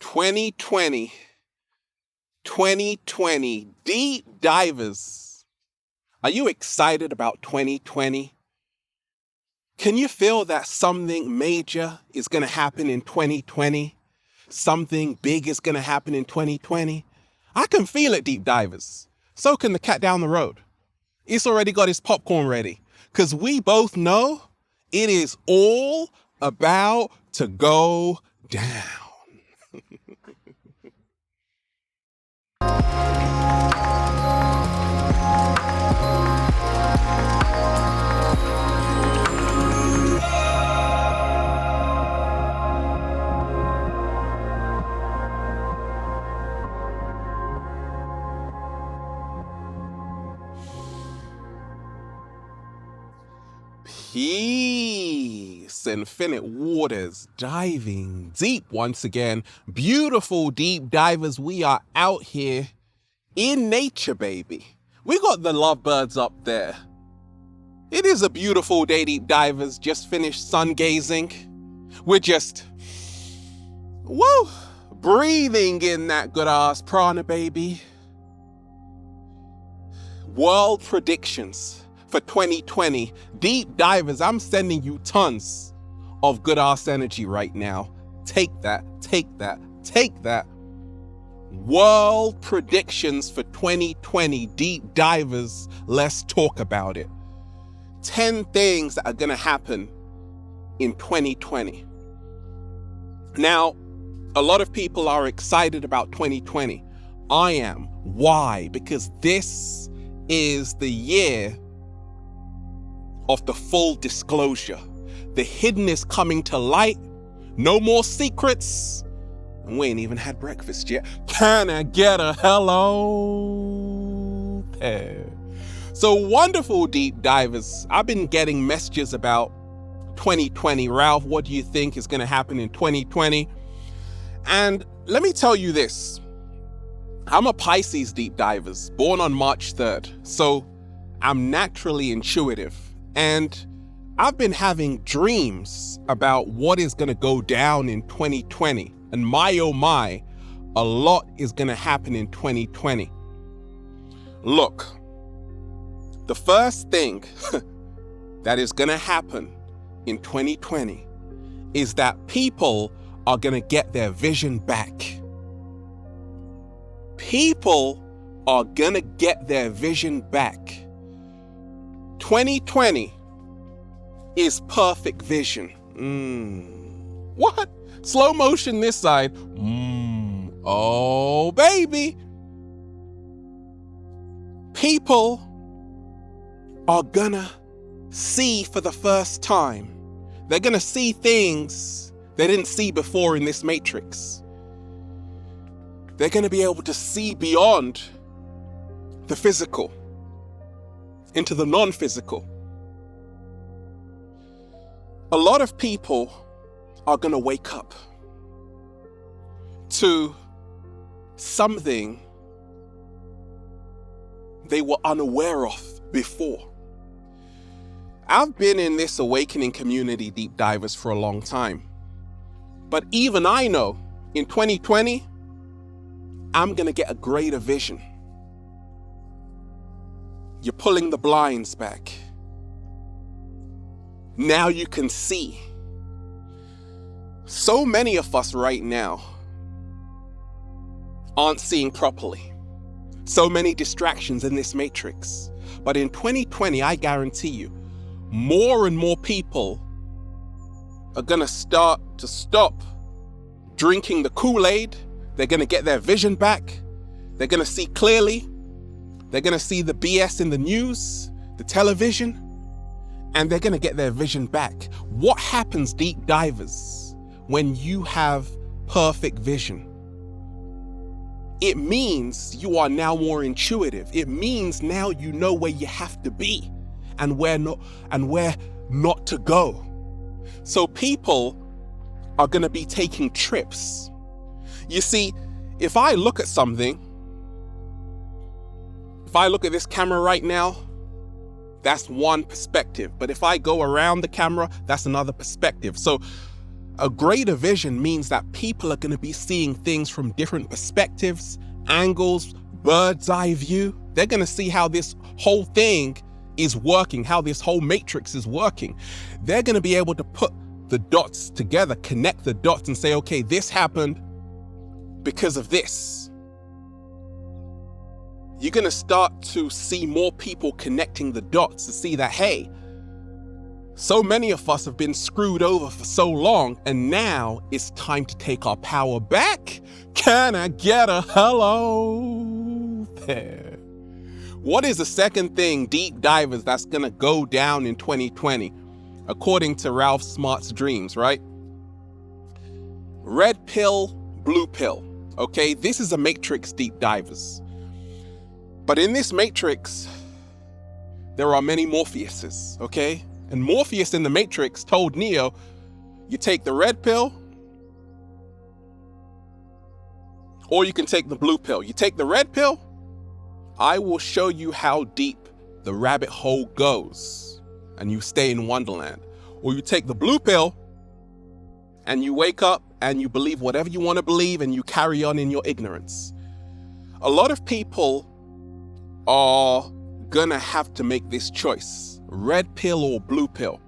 2020, 2020, deep divers. Are you excited about 2020? Can you feel that something major is going to happen in 2020? Something big is going to happen in 2020? I can feel it, deep divers. So can the cat down the road. He's already got his popcorn ready because we both know it is all about to go down. Peace, infinite waters, diving deep once again. Beautiful deep divers, we are out here in nature, baby. We got the lovebirds up there. It is a beautiful day, deep divers. Just finished sun gazing. We're just, woo, breathing in that good ass prana, baby. World predictions for 2020. Deep divers, I'm sending you tons of good ass energy right now. Take that, take that, take that. World predictions for 2020. Deep divers, let's talk about it. 10 things that are going to happen in 2020. Now, a lot of people are excited about 2020. I am. Why? Because this is the year of the full disclosure. The hidden is coming to light. No more secrets. And we ain't even had breakfast yet. Can I get a hello there? So wonderful, deep divers. I've been getting messages about 2020. Ralph, what do you think is going to happen in 2020? And let me tell you this. I'm a Pisces, deep divers, born on March 3rd. So I'm naturally intuitive. And I've been having dreams about what is going to go down in 2020. And my, oh my, a lot is going to happen in 2020. Look, the first thing that is going to happen in 2020 is that people are going to get their vision back. People are going to get their vision back. 2020 is perfect vision. What? Slow motion this side. Oh, baby. People are gonna see for the first time. They're gonna see things they didn't see before in this matrix. They're gonna be able to see beyond the physical into the non-physical. A lot of people are going to wake up to something they were unaware of before. I've been in this awakening community, deep divers, for a long time. But even I know in 2020, I'm going to get a greater vision. You're pulling the blinds back. Now you can see. So many of us right now aren't seeing properly. So many distractions in this matrix. But in 2020, I guarantee you, more and more people are going to start to stop drinking the Kool-Aid. They're going to get their vision back. They're going to see clearly. They're going to see the BS in the news, the television, and they're going to get their vision back. What happens, deep divers, when you have perfect vision? It means you are now more intuitive. It means now you know where you have to be and where not to go. So people are going to be taking trips. You see, if I look at something, if I look at this camera right now, that's one perspective. But if I go around the camera, that's another perspective. So A greater vision means that people are going to be seeing things from different perspectives, angles, bird's eye view. They're going to see how this whole thing is working, how this whole matrix is working. They're going to be able to put the dots together, connect the dots and say, okay, this happened because of this. You're going to start to see more people connecting the dots to see that, hey, so many of us have been screwed over for so long, and now it's time to take our power back. Can I get a hello there? What is the second thing, deep divers, that's gonna go down in 2020, according to Ralph Smart's dreams, right? Red pill, blue pill. Okay, this is a matrix, deep divers. But in this matrix, there are many Morpheuses, okay? And Morpheus in the Matrix told Neo, you take the red pill, or you can take the blue pill. You take the red pill, I will show you how deep the rabbit hole goes, and you stay in Wonderland. Or you take the blue pill, and you wake up and you believe whatever you want to believe, and you carry on in your ignorance. A lot of people are gonna have to make this choice. Red pill or blue pill.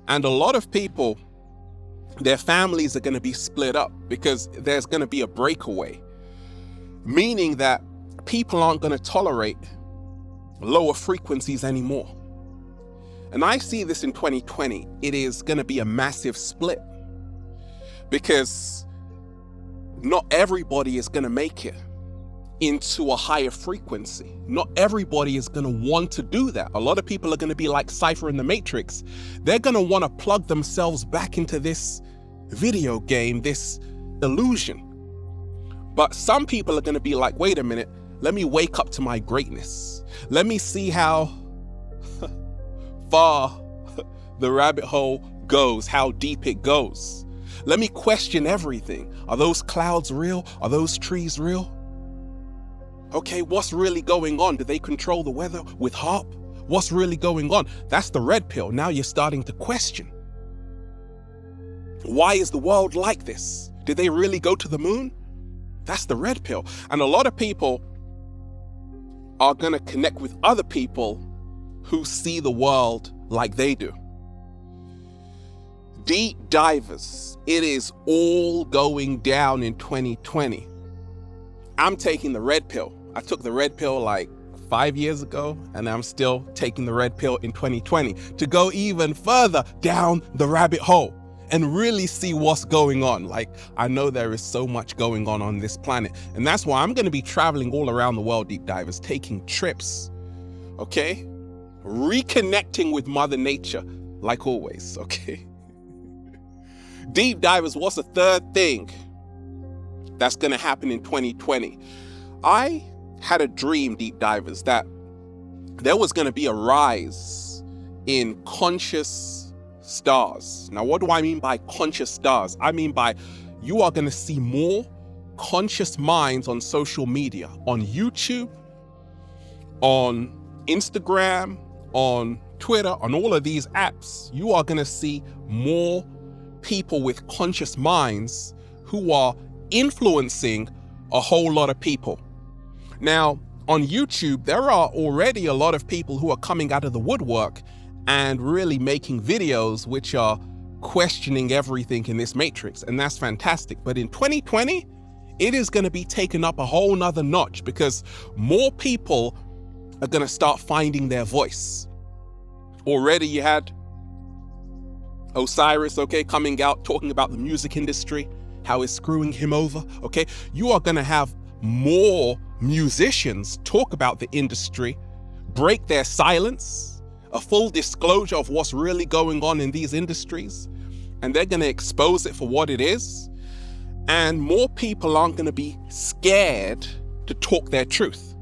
And a lot of people, their families are going to be split up because there's going to be a breakaway, meaning that people aren't going to tolerate lower frequencies anymore. And I see this in 2020. It is going to be a massive split because not everybody is going to make it into a higher frequency. Not everybody is going to want to do that. A lot of people are going to be like Cypher in the Matrix. They're going to want to plug themselves back into this video game, this illusion. But some people are going to be like, wait a minute, let me wake up to my greatness. Let me see how far the rabbit hole goes, how deep it goes. Let me question everything. Are those clouds real? Are those trees real? Okay, what's really going on? Do they control the weather with HAARP? What's really going on? That's the red pill. Now you're starting to question. Why is the world like this? Did they really go to the moon? That's the red pill. And a lot of people are going to connect with other people who see the world like they do. Deep divers, it is all going down in 2020. I'm taking the red pill. I took the red pill like 5 years ago, and I'm still taking the red pill in 2020 to go even further down the rabbit hole and really see what's going on. Like, I know there is so much going on this planet, and that's why I'm going to be traveling all around the world, deep divers, taking trips, okay? Reconnecting with Mother Nature, like always, okay? Deep divers, what's the third thing that's going to happen in 2020? I had a dream, deep divers, that there was going to be a rise in conscious stars. Now, what do I mean by conscious stars? I mean by you are going to see more conscious minds on social media, on YouTube, on Instagram, on Twitter, on all of these apps. You are going to see more people with conscious minds who are influencing a whole lot of people. Now, on YouTube, there are already a lot of people who are coming out of the woodwork and really making videos which are questioning everything in this matrix, and that's fantastic. But in 2020, it is going to be taken up a whole nother notch because more people are going to start finding their voice. Already you had Osiris, okay, coming out talking about the music industry, how it's screwing him over, okay? You are going to have more musicians talk about the industry, break their silence, a full disclosure of what's really going on in these industries, and they're going to expose it for what it is. And more people aren't going to be scared to talk their truth.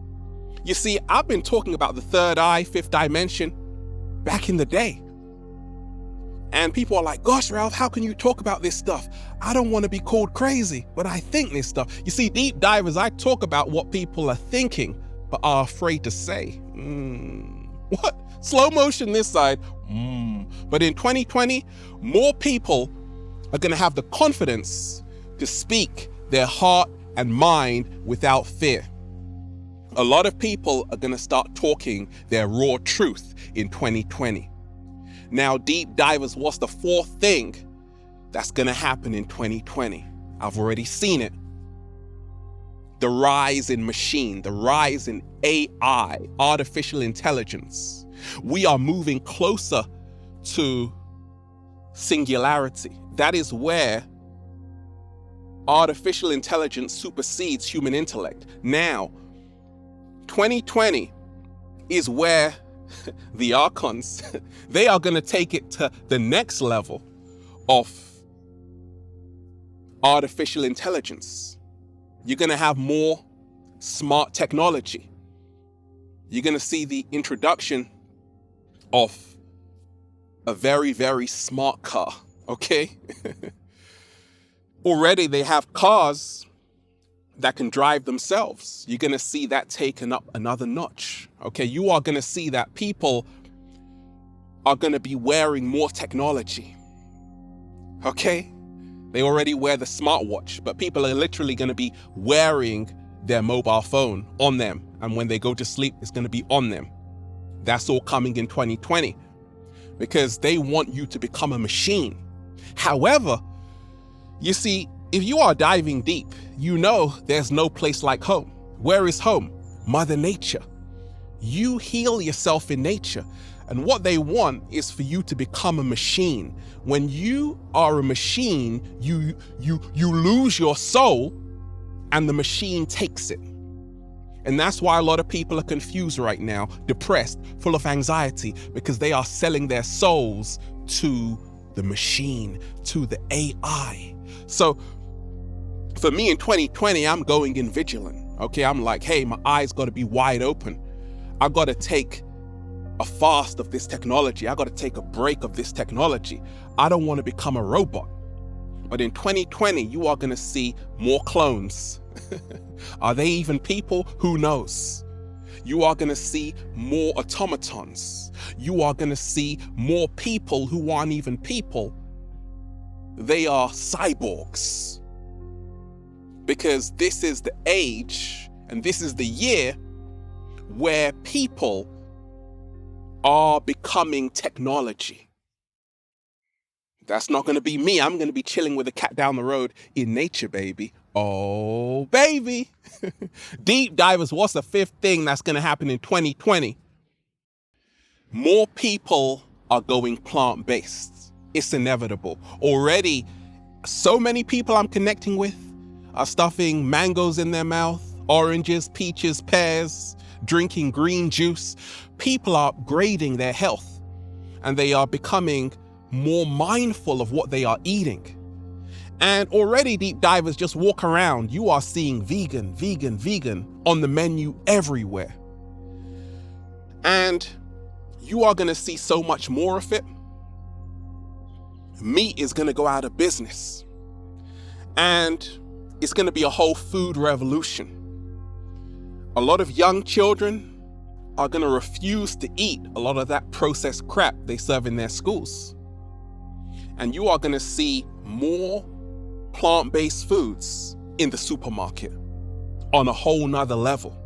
You see, I've been talking about the third eye, fifth dimension back in the day. And people are like, gosh, Ralph, how can you talk about this stuff? I don't want to be called crazy, but I think this stuff. You see, deep divers, I talk about what people are thinking, but are afraid to say. What? Slow motion this side. But in 2020, more people are going to have the confidence to speak their heart and mind without fear. A lot of people are going to start talking their raw truth in 2020. Now, deep divers, what's the fourth thing that's going to happen in 2020? I've already seen it. The rise in machine, the rise in AI, artificial intelligence. We are moving closer to singularity. That is where artificial intelligence supersedes human intellect. Now, 2020 is where the Archons, they are going to take it to the next level of artificial intelligence. You're going to have more smart technology. You're going to see the introduction of a very, very smart car, okay? Already they have cars that can drive themselves. You're going to see that taken up another notch, okay? You are going to see that people are going to be wearing more technology, okay? They already wear the smartwatch, but people are literally going to be wearing their mobile phone on them. And when they go to sleep, it's going to be on them. That's all coming in 2020 because they want you to become a machine. However, you see, if you are diving deep, you know there's no place like home. Where is home? Mother Nature. You heal yourself in nature. And what they want is for you to become a machine. When you are a machine, you lose your soul and the machine takes it. And that's why a lot of people are confused right now, depressed, full of anxiety, because they are selling their souls to the machine, to the AI. So for me in 2020, I'm going in vigilant. Okay, I'm like, hey, my eyes got to be wide open. I got to take a fast of this technology. I got to take a break of this technology. I don't want to become a robot. But in 2020, you are going to see more clones. Are they even people? Who knows? You are going to see more automatons. You are going to see more people who aren't even people. They are cyborgs. Because this is the age and this is the year where people are becoming technology. That's not going to be me. I'm going to be chilling with a cat down the road in nature, baby. Oh, baby. Deep divers, what's the fifth thing that's going to happen in 2020? More people are going plant-based. It's inevitable. Already, so many people I'm connecting with are stuffing mangoes in their mouth, oranges, peaches, pears, drinking green juice. People are upgrading their health and they are becoming more mindful of what they are eating. And already deep divers just walk around. You are seeing vegan, vegan, vegan on the menu everywhere. And you are going to see so much more of it. Meat is going to go out of business. And it's going to be a whole food revolution. A lot of young children are going to refuse to eat a lot of that processed crap they serve in their schools. And you are going to see more plant-based foods in the supermarket on a whole nother level.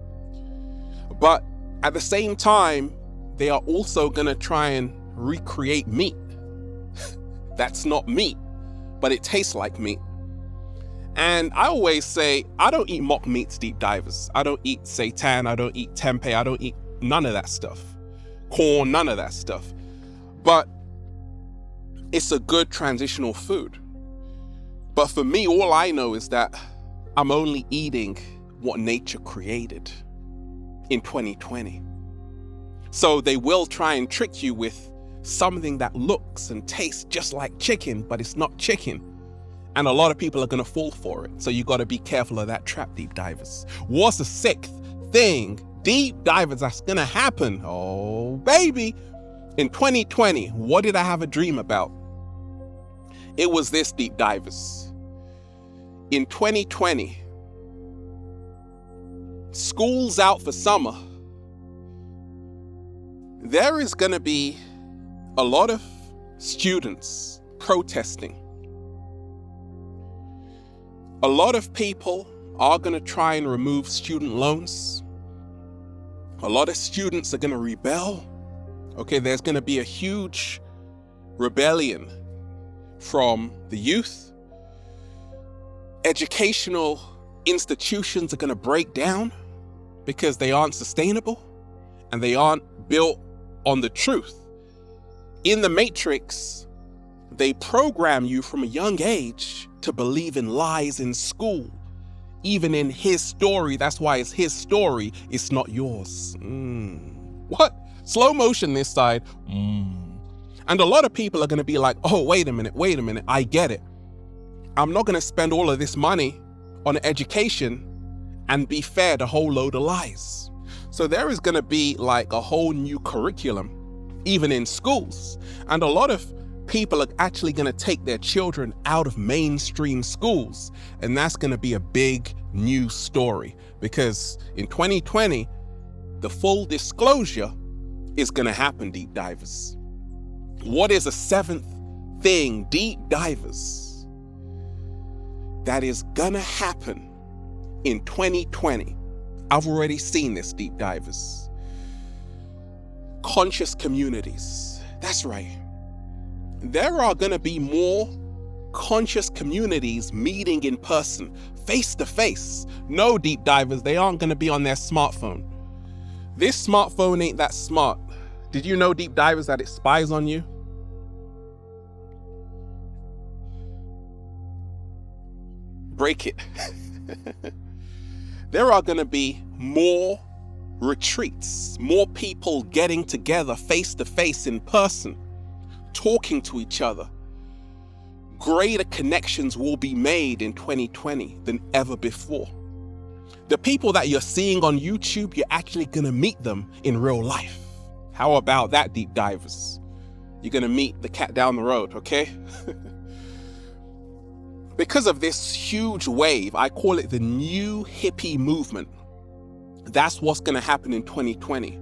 But at the same time, they are also going to try and recreate meat. That's not meat, but it tastes like meat. And I always say, I don't eat mock meats, deep divers. I don't eat seitan, I don't eat tempeh, I don't eat none of that stuff. Corn, none of that stuff. But it's a good transitional food. But for me, all I know is that I'm only eating what nature created in 2020. So they will try and trick you with something that looks and tastes just like chicken, but it's not chicken. And a lot of people are going to fall for it. So you got to be careful of that trap, deep divers. What's the sixth thing, deep divers, that's going to happen? Oh, baby. In 2020, what did I have a dream about? It was this, deep divers. In 2020, school's out for summer. There is going to be a lot of students protesting A lot of people are going to try and remove student loans. A lot of students are going to rebel. Okay, there's going to be a huge rebellion from the youth. Educational institutions are going to break down because they aren't sustainable and they aren't built on the truth. In the Matrix, they program you from a young age to believe in lies in school. Even in his story, that's why it's his story, it's not yours. What? Slow motion this side. And a lot of people are going to be like, oh, wait a minute, I get it. I'm not going to spend all of this money on education and be fed a whole load of lies. So there is going to be like a whole new curriculum, even in schools. And a lot of people are actually going to take their children out of mainstream schools. And that's going to be a big new story, because in 2020, the full disclosure is going to happen, deep divers. What is a seventh thing, deep divers, that is going to happen in 2020? I've already seen this, deep divers. Conscious communities. That's right. There are going to be more conscious communities meeting in person, face to face. No, deep divers, they aren't going to be on their smartphone. This smartphone ain't that smart. Did you know, deep divers, that it spies on you? Break it. There are going to be more retreats, more people getting together face to face in person, talking to each other. Greater connections will be made in 2020 than ever before. The people that you're seeing on YouTube, you're actually going to meet them in real life. How about that, deep divers? You're going to meet the cat down the road, okay? Because of this huge wave, I call it the new hippie movement. That's what's going to happen in 2020.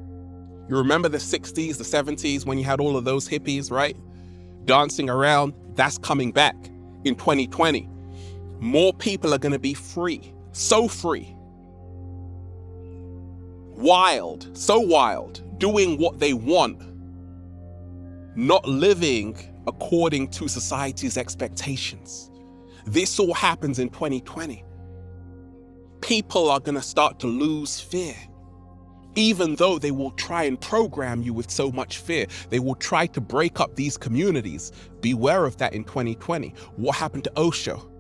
You remember the 60s, the 70s, when you had all of those hippies, right? Dancing around. That's coming back in 2020. More people are going to be free. So free. Wild. So wild. Doing what they want. Not living according to society's expectations. This all happens in 2020. People are going to start to lose fear. Even though they will try and program you with so much fear, they will try to break up these communities. Beware of that in 2020. What happened to Osho?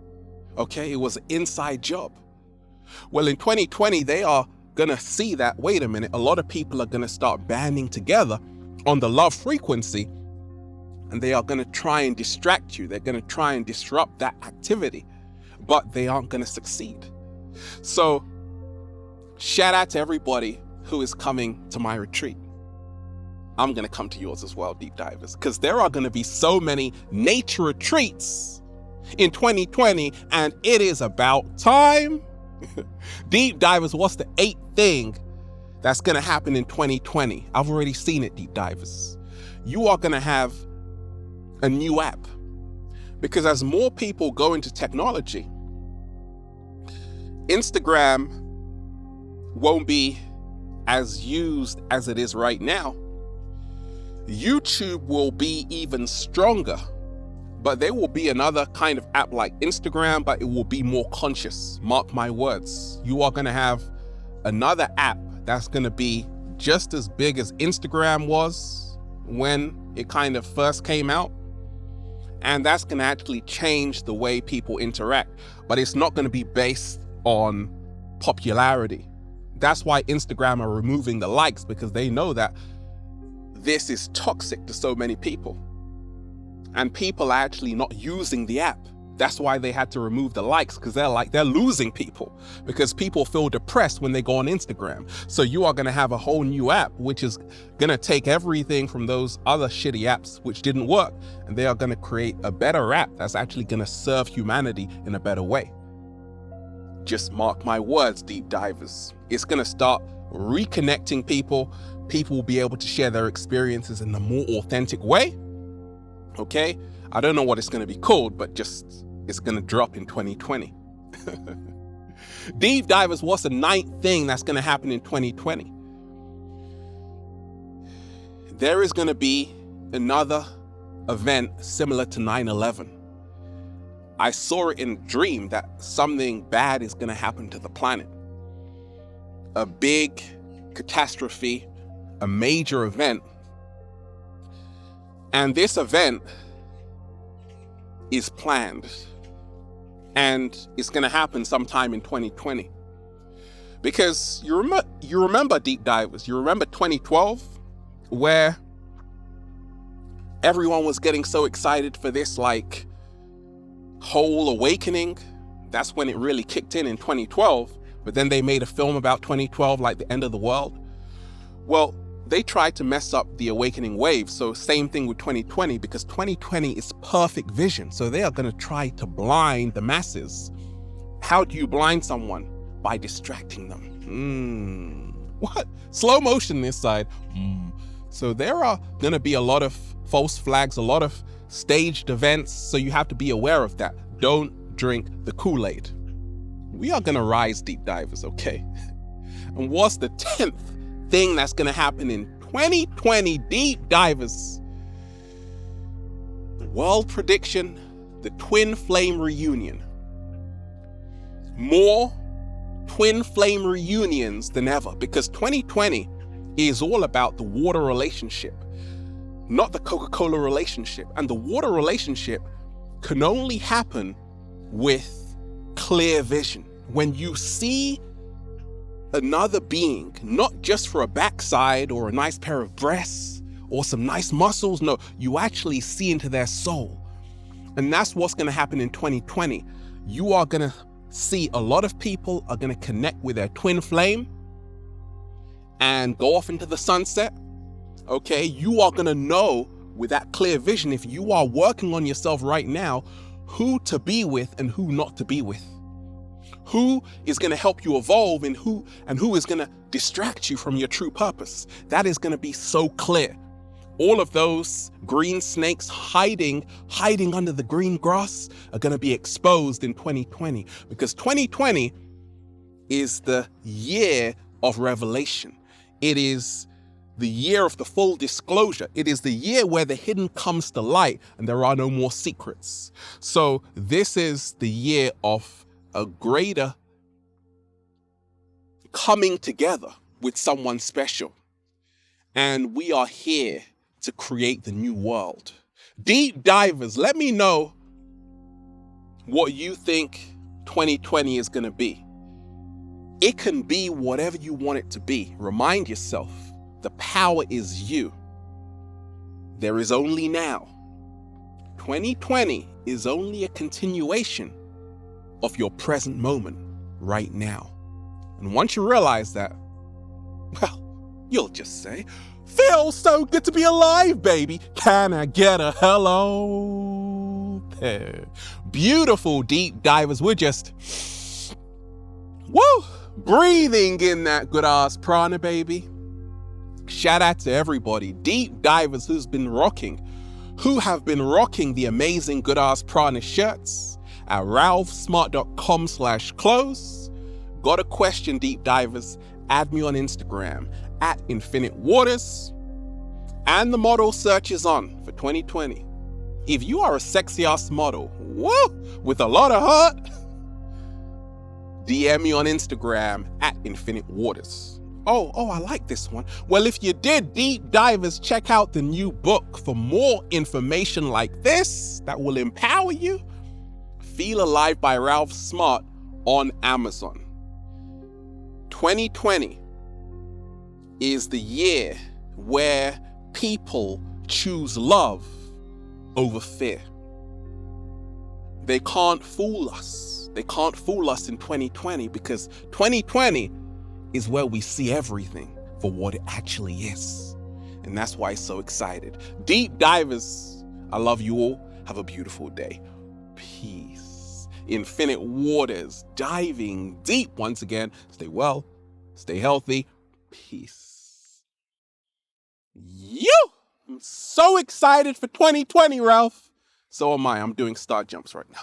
Okay, it was an inside job. Well, in 2020, they are going to see that, wait a minute, a lot of people are going to start banding together on the love frequency, and they are going to try and distract you. They're going to try and disrupt that activity, but they aren't going to succeed. So, shout out to everybody who is coming to my retreat. I'm going to come to yours as well, deep divers, because there are going to be so many nature retreats in 2020, and it is about time. Deep divers, what's the 8th thing that's going to happen in 2020? I've already seen it, deep divers. You are going to have a new app, because as more people go into technology, Instagram won't be as used as it is right now. YouTube will be even stronger, but there will be another kind of app like Instagram, but it will be more conscious. Mark my words. You are going to have another app that's going to be just as big as Instagram was when it kind of first came out. And that's going to actually change the way people interact, but it's not going to be based on popularity. That's why Instagram are removing the likes, because they know that this is toxic to so many people. And people are actually not using the app. That's why they had to remove the likes, because they're losing people, because people feel depressed when they go on Instagram. So you are going to have a whole new app, which is going to take everything from those other shitty apps which didn't work, and they are going to create a better app that's actually going to serve humanity in a better way. Just mark my words, deep divers. It's going to start reconnecting people. People will be able to share their experiences in a more authentic way. Okay? I don't know what it's going to be called, but just it's going to drop in 2020. Deep divers, what's the ninth thing that's going to happen in 2020? There is going to be another event similar to 9/11. I saw it in a dream that something bad is going to happen to the planet. A big catastrophe, a major event. And this event is planned. And it's going to happen sometime in 2020. Because you remember deep divers, you remember 2012, where everyone was getting so excited for this whole awakening. That's when it really kicked in 2012. But then they made a film about 2012, like the end of the world. Well, they tried to mess up the awakening wave. So same thing with 2020, because 2020 is perfect vision. So they are going to try to blind the masses. How do you blind someone? By distracting them. What? Slow motion this side. So there are going to be a lot of false flags, a lot of staged events. So you have to be aware of that. Don't drink the Kool-Aid. We are going to rise, deep divers, okay? And what's the 10th thing that's going to happen in 2020, deep divers? World prediction, the twin flame reunion. More twin flame reunions than ever, because 2020 is all about the water relationship, not the Coca-Cola relationship. And the water relationship can only happen with clear vision. When you see another being, not just for a backside or a nice pair of breasts or some nice muscles, no, you actually see into their soul. And that's what's going to happen in 2020. You are going to see a lot of people are going to connect with their twin flame and go off into the sunset. Okay, you are going to know with that clear vision, if you are working on yourself right now, who to be with and who not to be with. Who is going to help you evolve and who is going to distract you from your true purpose. That is going to be so clear. All of those green snakes hiding under the green grass are going to be exposed in 2020, because 2020 is the year of revelation. It is the year of the full disclosure. It is the year where the hidden comes to light and there are no more secrets. So this is the year of a greater coming together with someone special. And we are here to create the new world. Deep divers, let me know what you think 2020 is going to be. It can be whatever you want it to be. Remind yourself, the power is you. There is only now. 2020 is only a continuation of your present moment right now. And once you realize that, well, you'll just say, feels so good to be alive, baby. Can I get a hello there? Beautiful deep divers. We're just, breathing in that good ass prana, baby. Shout out to everybody, deep divers who have been rocking the amazing good ass prana shirts at ralphsmart.com/clothes. Got a question, deep divers? Add me on Instagram at Infinite Waters. And the model search is on for 2020. If you are a sexy ass model, with a lot of heart, DM me on Instagram at Infinite Waters. Oh, I like this one. Well, if you did, deep divers, check out the new book for more information like this that will empower you. Feel Alive by Ralph Smart on Amazon. 2020 is the year where people choose love over fear. They can't fool us. They can't fool us in 2020, because 2020 is where we see everything for what it actually is. And that's why I'm so excited. Deep divers, I love you all. Have a beautiful day. Peace. Infinite Waters, diving deep once again. Stay well, stay healthy. Peace. I'm so excited for 2020, Ralph. So am I. I'm doing star jumps right now.